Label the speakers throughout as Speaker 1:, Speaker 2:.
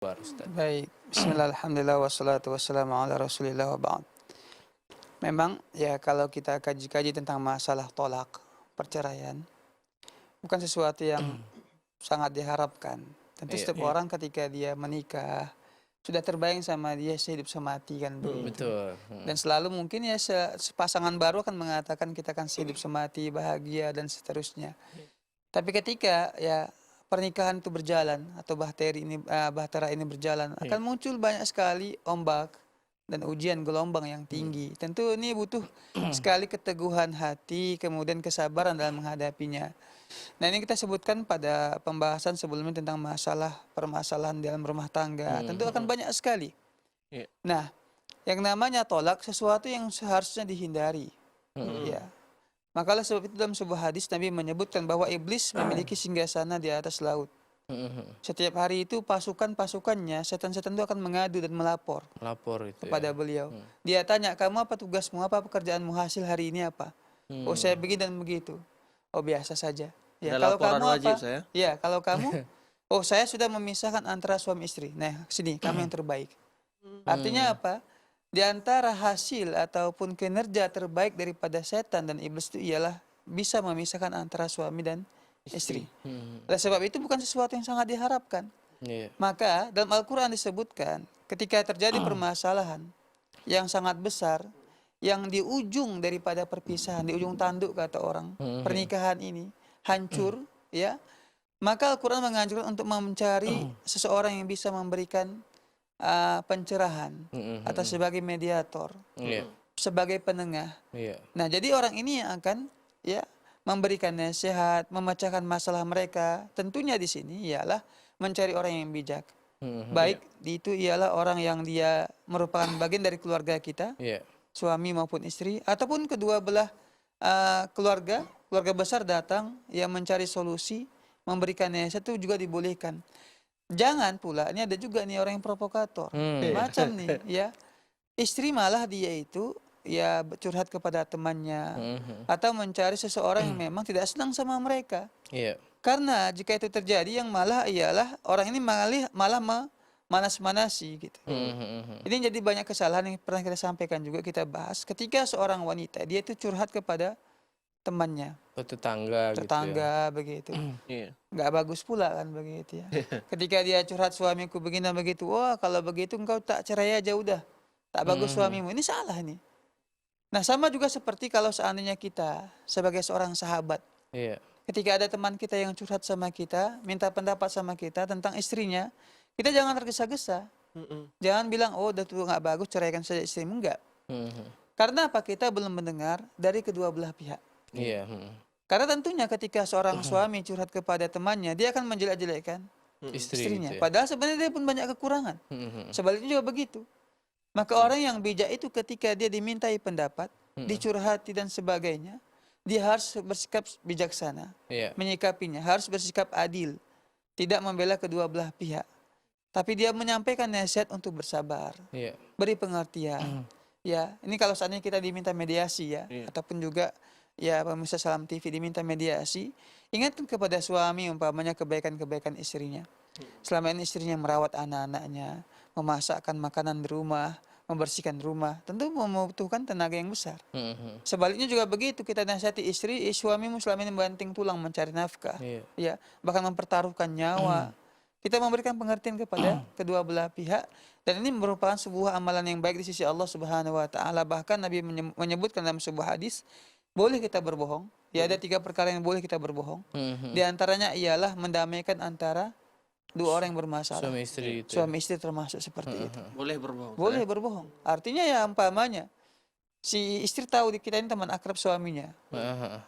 Speaker 1: Luar Ustaz.
Speaker 2: Baik, bismillah, alhamdulillah, wassalatu wassalamu ala rasulillah wa ba'd. Memang ya kalau kita kaji-kaji tentang masalah tolak, perceraian, bukan sesuatu yang sangat diharapkan. Tentu
Speaker 1: Iya,
Speaker 2: setiap orang ketika dia menikah, sudah terbayang sama dia sehidup semati kan begitu.
Speaker 1: betul.
Speaker 2: Dan selalu mungkin ya sepasangan baru akan mengatakan kita akan sehidup semati, bahagia dan seterusnya. Tapi ketika ya pernikahan itu berjalan atau bahtera ini berjalan, akan muncul banyak sekali ombak dan ujian gelombang yang tinggi. Tentu ini butuh sekali keteguhan hati, kemudian kesabaran dalam menghadapinya. Nah, ini kita sebutkan pada pembahasan sebelumnya tentang masalah permasalahan dalam rumah tangga. Tentu akan banyak sekali.
Speaker 1: Iya.
Speaker 2: Nah, yang namanya tolak sesuatu yang seharusnya dihindari. Ya. Makalah sebab itu dalam sebuah hadis Nabi menyebutkan bahwa iblis memiliki singgasana di atas laut. Setiap hari itu pasukan-pasukannya, setan-setan itu akan mengadu dan melapor
Speaker 1: Lapor itu
Speaker 2: kepada
Speaker 1: ya.
Speaker 2: beliau. Dia tanya, kamu apa tugasmu, apa pekerjaanmu, hasil hari ini apa? Oh, saya begini dan begitu. Oh, biasa saja. Ya,
Speaker 3: Ada
Speaker 2: kalau
Speaker 3: laporan
Speaker 2: kamu
Speaker 3: wajib
Speaker 2: apa?
Speaker 3: saya.
Speaker 2: Ya, kalau kamu, oh saya sudah memisahkan antara suami istri. Nah, sini, kamu yang terbaik. Artinya apa? Di antara hasil ataupun kinerja terbaik daripada setan dan iblis itu ialah bisa memisahkan antara suami dan istri. Oleh sebab itu bukan sesuatu yang sangat diharapkan.
Speaker 1: Iya.
Speaker 2: Maka dalam Al-Quran disebutkan ketika terjadi permasalahan yang sangat besar, yang di ujung daripada perpisahan, di ujung tanduk kata orang, pernikahan ini hancur, ya, maka Al-Quran menganjurkan untuk mencari seseorang yang bisa memberikan pencerahan atau sebagai mediator,
Speaker 1: Iya.
Speaker 2: sebagai penengah.
Speaker 1: Iya.
Speaker 2: Nah, jadi orang ini yang akan ya memberikan nasihat, memecahkan masalah mereka. Tentunya di sini ialah mencari orang yang bijak. Baik itu ialah orang yang dia merupakan bagian dari keluarga kita,
Speaker 1: Iya.
Speaker 2: suami maupun istri, ataupun kedua belah keluarga besar datang yang mencari solusi, memberikan nasihat itu juga dibolehkan. Jangan pula, ini ada juga nih orang yang provokator. Macam nih, ya. Istri malah dia itu ya curhat kepada temannya atau mencari seseorang yang memang tidak senang sama mereka.
Speaker 1: Iya.
Speaker 2: Karena jika itu terjadi yang malah ialah orang ini malah manas-manasi gitu. Ini jadi banyak kesalahan yang pernah kita sampaikan juga kita bahas ketika seorang wanita dia itu curhat kepada temannya,
Speaker 1: Tetangga gitu ya.
Speaker 2: tetangga begitu.
Speaker 3: Iya.
Speaker 2: Nggak bagus pula kan begitu ya. Ketika dia curhat suamiku begini dan begitu, wah kalau begitu engkau tak cerai aja udah. Tak bagus suamimu. Ini salah ini. Nah, sama juga seperti kalau seandainya kita sebagai seorang sahabat,
Speaker 1: Iya.
Speaker 2: ketika ada teman kita yang curhat sama kita, minta pendapat sama kita tentang istrinya, kita jangan tergesa-gesa. Jangan bilang, oh udah tuh nggak bagus, ceraikan saja istrimu. Enggak. Karena apa? Kita belum mendengar dari kedua belah pihak.
Speaker 1: Iya.
Speaker 2: Karena tentunya ketika seorang suami curhat kepada temannya, dia akan menjelek-jelekkan istrinya.
Speaker 1: Gitu ya.
Speaker 2: Padahal sebenarnya dia pun banyak kekurangan. Sebaliknya juga begitu. Maka orang yang bijak itu ketika dia dimintai pendapat, dicurhati dan sebagainya, dia harus bersikap bijaksana,
Speaker 1: Iya.
Speaker 2: menyikapinya, harus bersikap adil, tidak membela kedua belah pihak. Tapi dia menyampaikan nasihat untuk bersabar,
Speaker 1: Iya.
Speaker 2: beri pengertian. Ya, ini kalau saatnya kita diminta mediasi ya, ataupun juga ya pemirsa Salam TV diminta mediasi, ingatkan kepada suami umpamanya kebaikan-kebaikan istrinya. Selama ini istrinya merawat anak-anaknya, memasakkan makanan di rumah, membersihkan rumah, tentu membutuhkan tenaga yang besar. Sebaliknya juga begitu, kita nasihati istri, suamimu selama ini membanting tulang mencari nafkah,
Speaker 1: Iya.
Speaker 2: ya, bahkan mempertaruhkan nyawa. Kita memberikan pengertian kepada kedua belah pihak, dan ini merupakan sebuah amalan yang baik di sisi Allah Subhanahu wa taala. Bahkan Nabi menyebutkan dalam sebuah hadis, boleh kita berbohong. Ya, ada 3 perkara yang boleh kita berbohong. Di antaranya ialah mendamaikan antara dua orang yang bermasalah.
Speaker 1: Suami istri gitu.
Speaker 2: Suami istri termasuk seperti itu.
Speaker 3: Boleh berbohong.
Speaker 2: Boleh berbohong. Artinya ya umpamanya si istri tahu kita ini teman akrab suaminya.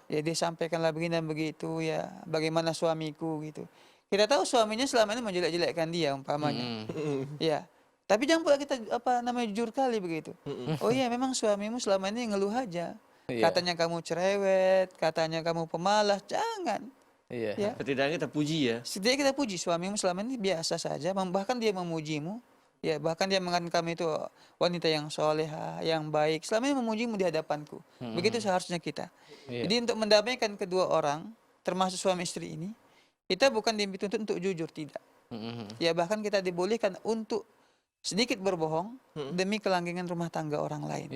Speaker 2: Ya dia sampaikanlah begini dan begitu ya, bagaimana suamiku gitu. Kita tahu suaminya selama ini menjelek-jelekkan dia umpamanya. Ya. Tapi jangan pula kita jujur kali begitu. Oh iya, memang suamimu selama ini ngeluh aja.
Speaker 1: Iya.
Speaker 2: Katanya kamu cerewet, katanya kamu pemalas. Jangan.
Speaker 1: Iya.
Speaker 2: Ya.
Speaker 3: Setidaknya kita puji ya.
Speaker 2: Setidaknya kita puji suamimu selama ini biasa saja, bahkan dia memujimu. Ya, bahkan dia mengatakan kamu itu wanita yang soleha, yang baik. Selama ini memujimu di hadapanku. Begitu seharusnya kita.
Speaker 1: Iya.
Speaker 2: Jadi untuk mendamaikan kedua orang, termasuk suami istri ini, kita bukan dituntut untuk jujur, tidak.
Speaker 1: Mhm.
Speaker 2: Ya bahkan kita dibolehkan untuk sedikit berbohong
Speaker 3: Mhm.
Speaker 2: demi kelanggengan rumah tangga orang lain.